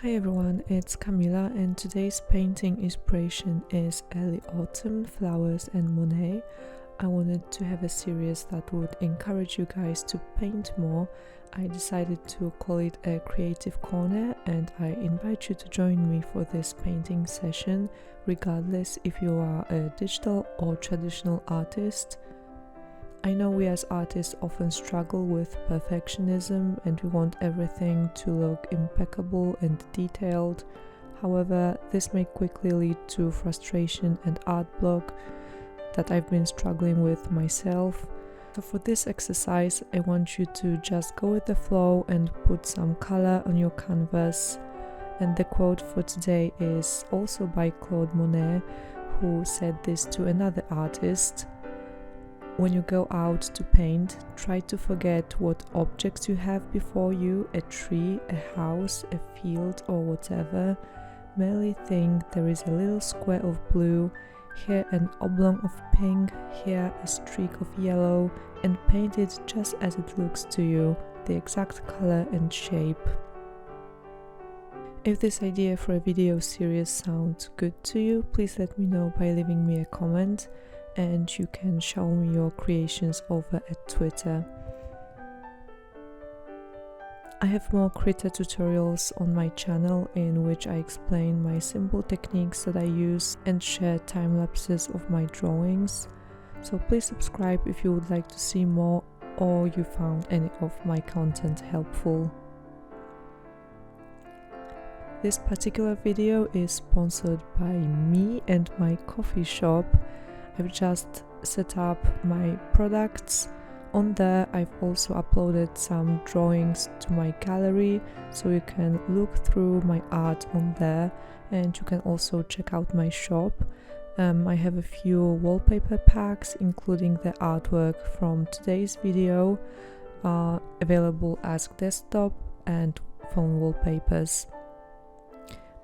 Hi everyone, it's Camila and today's painting inspiration is early autumn, flowers and Monet. I wanted to have a series that would encourage you guys to paint more. I decided to call it a creative corner and I invite you to join me for this painting session, regardless if you are a digital or traditional artist. I know we as artists often struggle with perfectionism and we want everything to look impeccable and detailed. However, this may quickly lead to frustration and art block that I've been struggling with myself. So for this exercise, I want you to just go with the flow and put some color on your canvas. And the quote for today is also by Claude Monet, who said this to another artist. When you go out to paint, try to forget what objects you have before you, a tree, a house, a field or whatever. Merely think there is a little square of blue, here an oblong of pink, here a streak of yellow, and paint it just as it looks to you, the exact color and shape. If this idea for a video series sounds good to you, please let me know by leaving me a comment. And you can show me your creations over at Twitter. I have more Krita tutorials on my channel in which I explain my simple techniques that I use and share time lapses of my drawings. So please subscribe if you would like to see more or you found any of my content helpful. This particular video is sponsored by me and my coffee shop. I've just set up my products. On there I've also uploaded some drawings to my gallery, so you can look through my art on there and you can also check out my shop. I have a few wallpaper packs including the artwork from today's video available as desktop and phone wallpapers.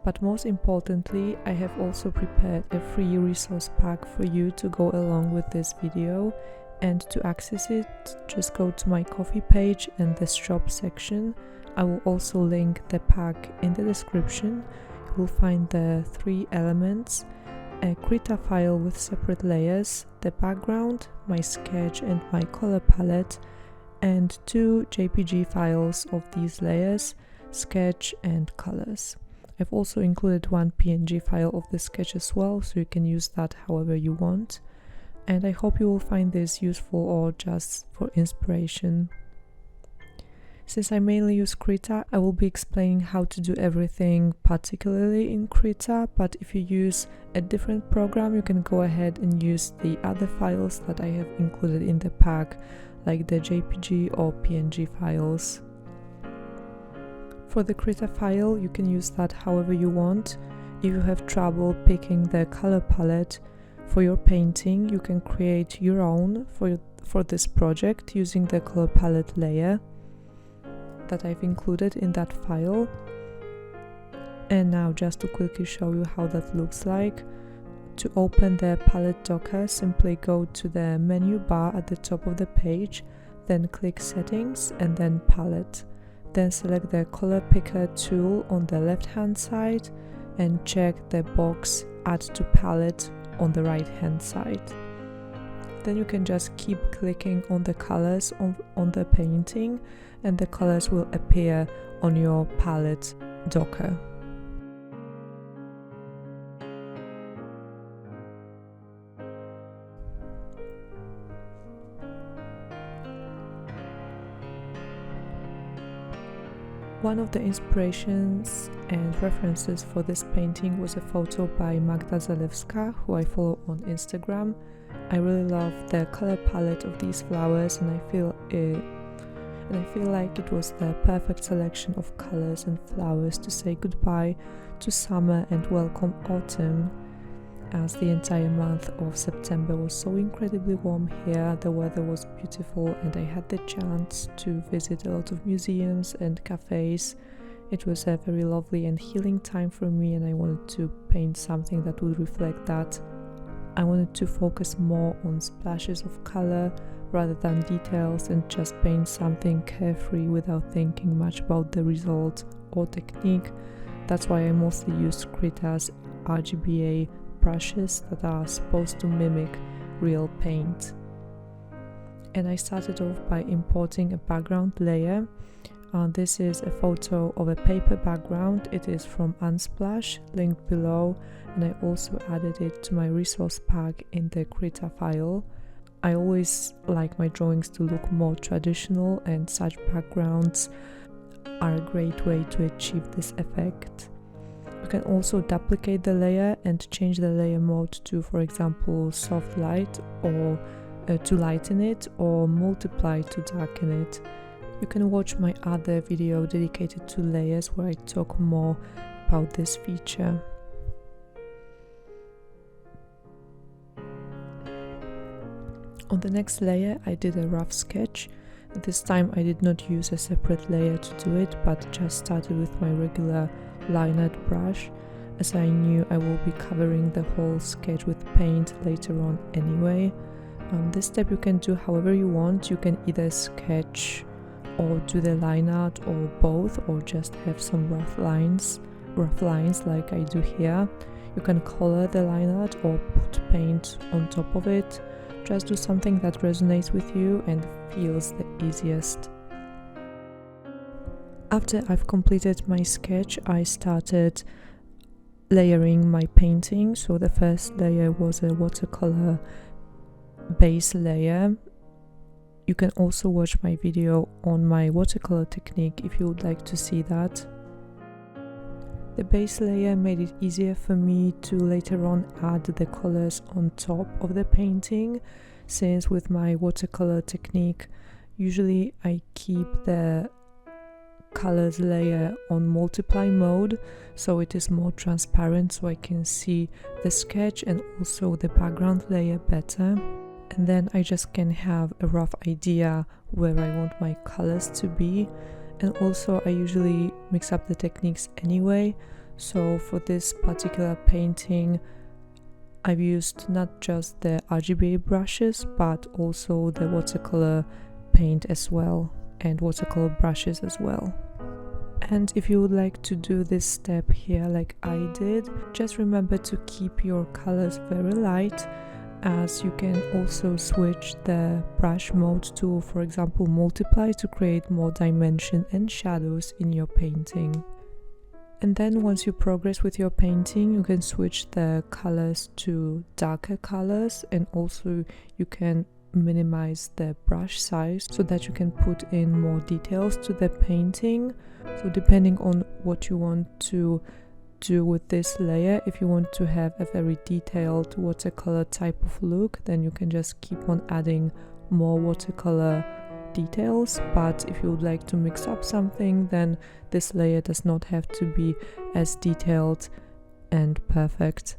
But most importantly, I have also prepared a free resource pack for you to go along with this video, and to access it, just go to my coffee page and the shop section. I will also link the pack in the description. You will find the 3 elements: a Krita file with separate layers, the background, my sketch and my color palette, and 2 JPG files of these layers, sketch and colors. I've also included 1 PNG file of the sketch as well, so you can use that however you want. And I hope you will find this useful or just for inspiration. Since I mainly use Krita, I will be explaining how to do everything particularly in Krita, but if you use a different program, you can go ahead and use the other files that I have included in the pack, like the JPG or PNG files. For the Krita file, you can use that however you want. If you have trouble picking the color palette for your painting, you can create your own for this project using the color palette layer that I've included in that file. And now just to quickly show you how that looks like. To open the palette docker, simply go to the menu bar at the top of the page, then click Settings and then Palette. Then select the color picker tool on the left hand side and check the box Add to Palette on the right hand side. Then you can just keep clicking on the colors on the painting and the colors will appear on your palette docker. One of the inspirations and references for this painting was a photo by Magda Zalewska, who I follow on Instagram. I really love the color palette of these flowers and I feel like it was the perfect selection of colors and flowers to say goodbye to summer and welcome autumn. As the entire month of September was so incredibly warm here, the weather was beautiful and I had the chance to visit a lot of museums and cafes. It was a very lovely and healing time for me and I wanted to paint something that would reflect that. I wanted to focus more on splashes of color rather than details and just paint something carefree without thinking much about the result or technique. that's why I mostly use Krita's RGBA brushes that are supposed to mimic real paint. And I started off by importing a background layer. This is a photo of a paper background. It is from Unsplash, linked below, and I also added it to my resource pack in the Krita file. I always like my drawings to look more traditional, and such backgrounds are a great way to achieve this effect. You can also duplicate the layer and change the layer mode to, for example, soft light, or to lighten it, or multiply to darken it. You can watch my other video dedicated to layers where I talk more about this feature. On the next layer I did a rough sketch. This time I did not use a separate layer to do it, but just started with my regular linered brush, as I knew I will be covering the whole sketch with paint later on anyway. This step you can do however you want. You can either sketch or do the line art, or both, or just have some rough lines like I do here. You can color the line art or put paint on top of it. Just do something that resonates with you and feels the easiest. After I've completed my sketch, I started layering my painting. So the first layer was a watercolor base layer. You can also watch my video on my watercolor technique if you would like to see that. The base layer made it easier for me to later on add the colors on top of the painting, since with my watercolor technique usually I keep the colors layer on multiply mode, so it is more transparent, so I can see the sketch and also the background layer better. And then I just can have a rough idea where I want my colors to be. And also I usually mix up the techniques anyway, so for this particular painting I've used not just the RGBA brushes but also the watercolor paint as well, and watercolor brushes as well. And if you would like to do this step here like I did, just remember to keep your colors very light, as you can also switch the brush mode to, for example, multiply, to create more dimension and shadows in your painting. And then once you progress with your painting, you can switch the colors to darker colors, and also you can minimize the brush size so that you can put in more details to the painting. So depending on what you want to do with this layer, if you want to have a very detailed watercolor type of look, then you can just keep on adding more watercolor details. But if you would like to mix up something, then this layer does not have to be as detailed and perfect.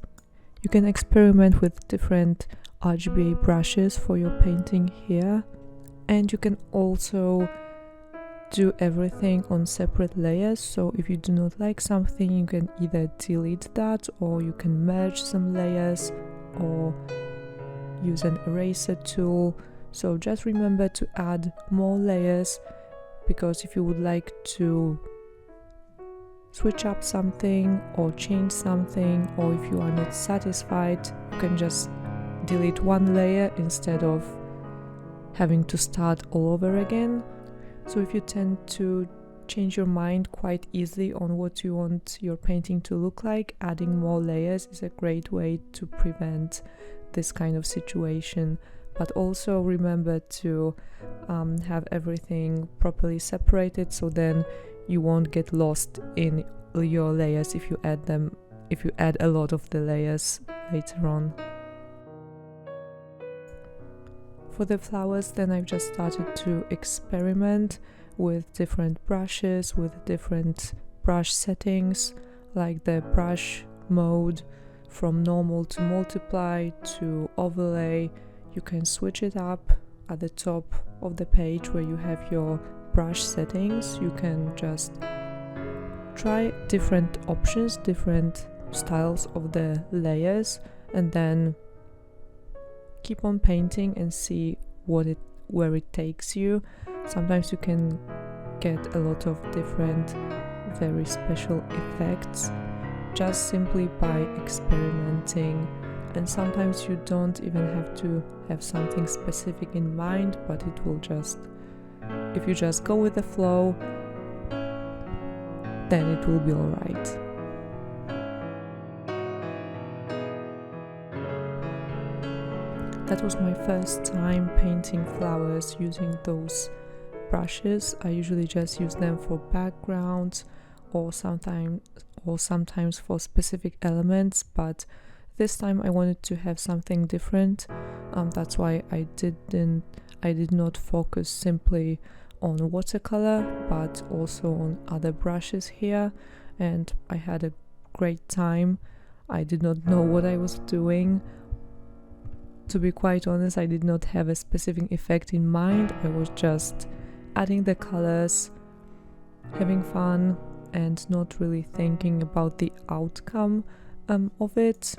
You can experiment with different RGBA brushes for your painting here, and you can also do everything on separate layers. So if you do not like something, you can either delete that, or you can merge some layers, or use an eraser tool. So just remember to add more layers, because if you would like to switch up something or change something, or if you are not satisfied, you can just delete one layer instead of having to start all over again. So if you tend to change your mind quite easily on what you want your painting to look like, adding more layers is a great way to prevent this kind of situation. But also remember to have everything properly separated, so then you won't get lost in your layers if you add a lot of the layers later on. For the flowers, then I've just started to experiment with different brushes, with different brush settings, like the brush mode from normal to multiply to overlay. You can switch it up at the top of the page where you have your brush settings. You can just try different options, different styles of the layers, and then keep on painting and see where it takes you. Sometimes you can get a lot of different very special effects, just simply by experimenting. And sometimes you don't even have to have something specific in mind, but it will just, if you just go with the flow, then it will be alright. That was my first time painting flowers using those brushes. I usually just use them for backgrounds or sometimes for specific elements, but this time I wanted to have something different. That's why I did not focus simply on watercolor, but also on other brushes here, and I had a great time. I did not know what I was doing. To be quite honest, I did not have a specific effect in mind. I was just adding the colors, having fun, and not really thinking about the outcome of it.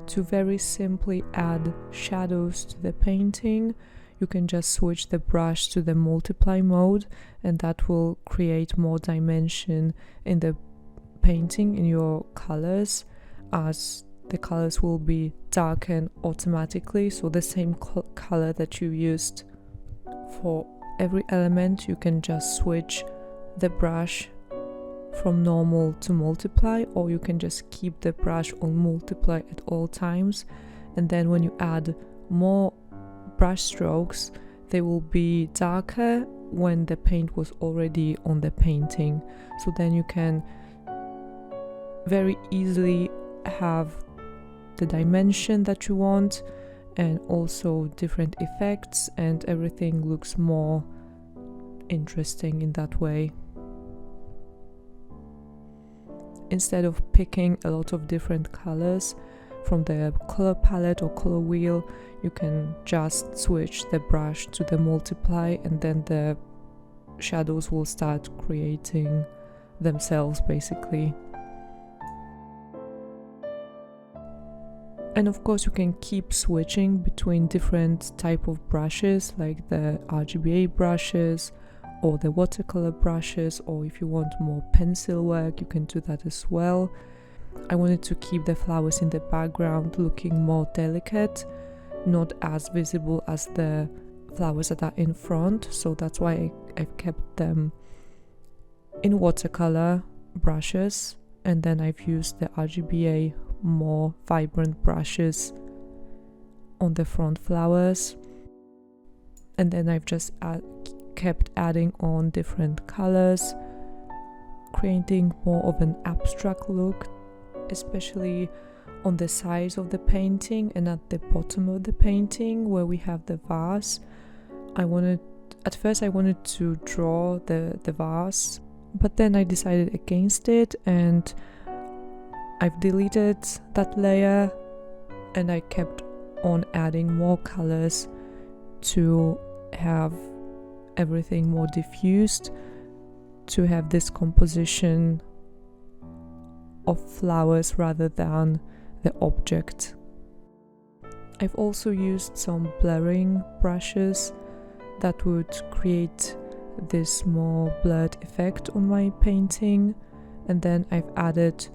To very simply add shadows to the painting, you can just switch the brush to the multiply mode, and that will create more dimension in the painting, in your colors, as the colors will be darkened automatically. So the same color that you used for every element, you can just switch the brush from normal to multiply, or you can just keep the brush on multiply at all times, and then when you add more brush strokes, they will be darker when the paint was already on the painting. So then you can very easily have the dimension that you want, and also different effects, and everything looks more interesting in that way. Instead of picking a lot of different colors from the color palette or color wheel, you can just switch the brush to the multiply, and then the shadows will start creating themselves basically. And of course you can keep switching between different type of brushes, like the RGBA brushes or the watercolor brushes, or if you want more pencil work, you can do that as well. I wanted to keep the flowers in the background looking more delicate, not as visible as the flowers that are in front, so that's why I've kept them in watercolor brushes, and then I've used the RGBA more vibrant brushes on the front flowers, and then I've just kept adding on different colors, creating more of an abstract look, especially on the sides of the painting and at the bottom of the painting where we have the vase. At first I wanted to draw the vase, but then I decided against it, and I've deleted that layer, and I kept on adding more colors to have everything more diffused, to have this composition of flowers rather than the object. I've also used some blurring brushes that would create this more blurred effect on my painting, and then I've added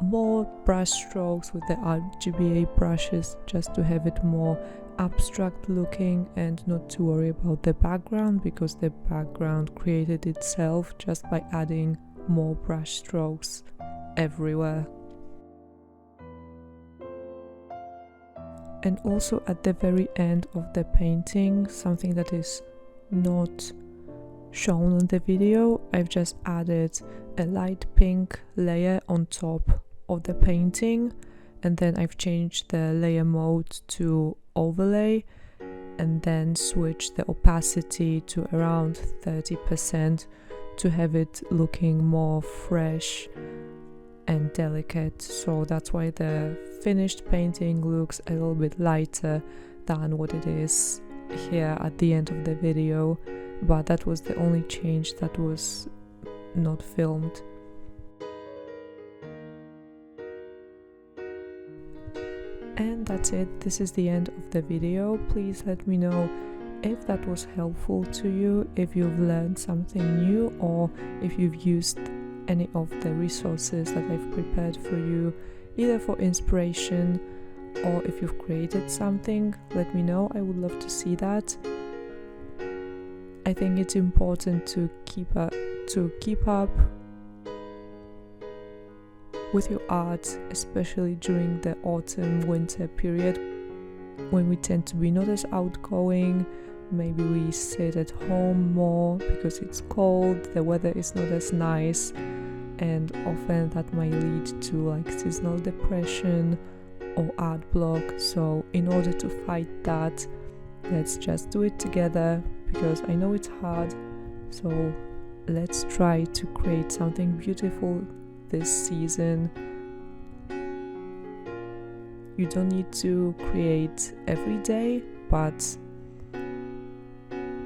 more brush strokes with the RGBA brushes just to have it more abstract looking and not to worry about the background, because the background created itself just by adding more brush strokes everywhere. And also at the very end of the painting, something that is not shown on the video, I've just added a light pink layer on top of the painting, and then I've changed the layer mode to overlay, and then switched the opacity to around 30% to have it looking more fresh and delicate. So that's why the finished painting looks a little bit lighter than what it is here at the end of the video, but that was the only change that was not filmed. And that's it. This is the end of the video. Please let me know if that was helpful to you, if you've learned something new, or if you've used any of the resources that I've prepared for you, either for inspiration or if you've created something, let me know. I would love to see that. I think it's important to keep up with your art, especially during the autumn-winter period, when we tend to be not as outgoing. Maybe we sit at home more because it's cold, the weather is not as nice, and often that might lead to like seasonal depression or art block. So in order to fight that, let's just do it together, because I know it's hard. So let's try to create something beautiful this season. You don't need to create every day, but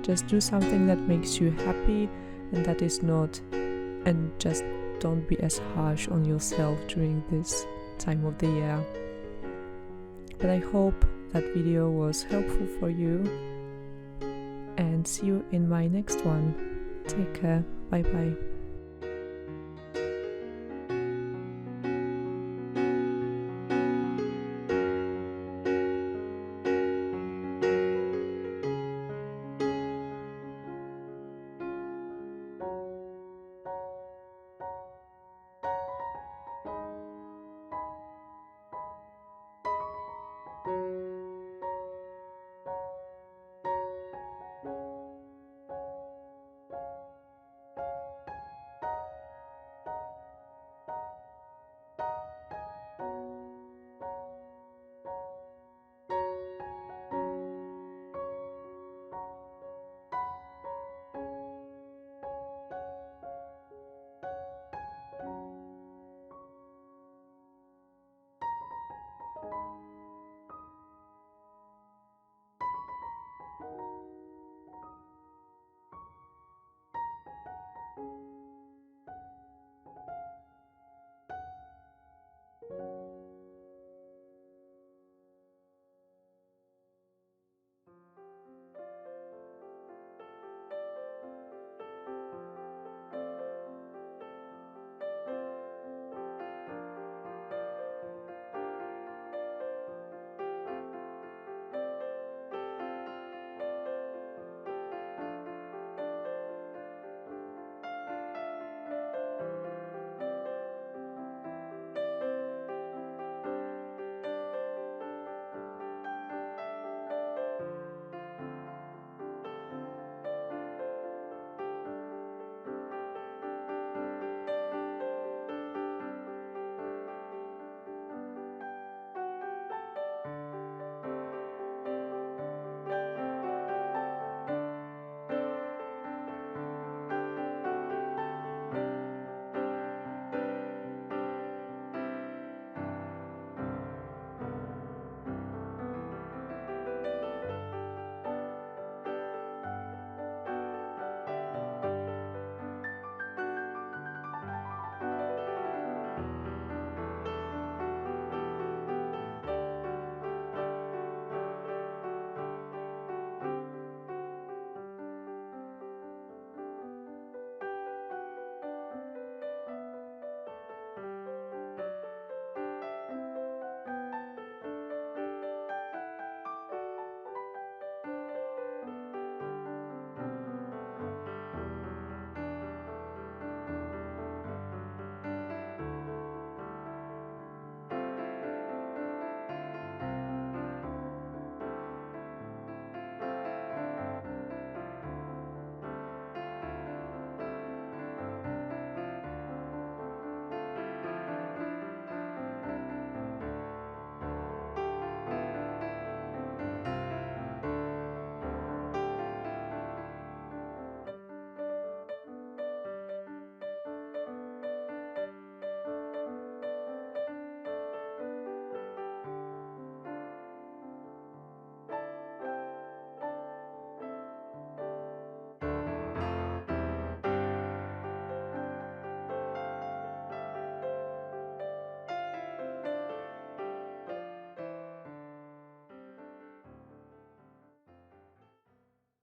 just do something that makes you happy, and that is not, and just don't be as harsh on yourself during this time of the year. But I hope that video was helpful for you, and see you in my next one. Take care. Bye bye.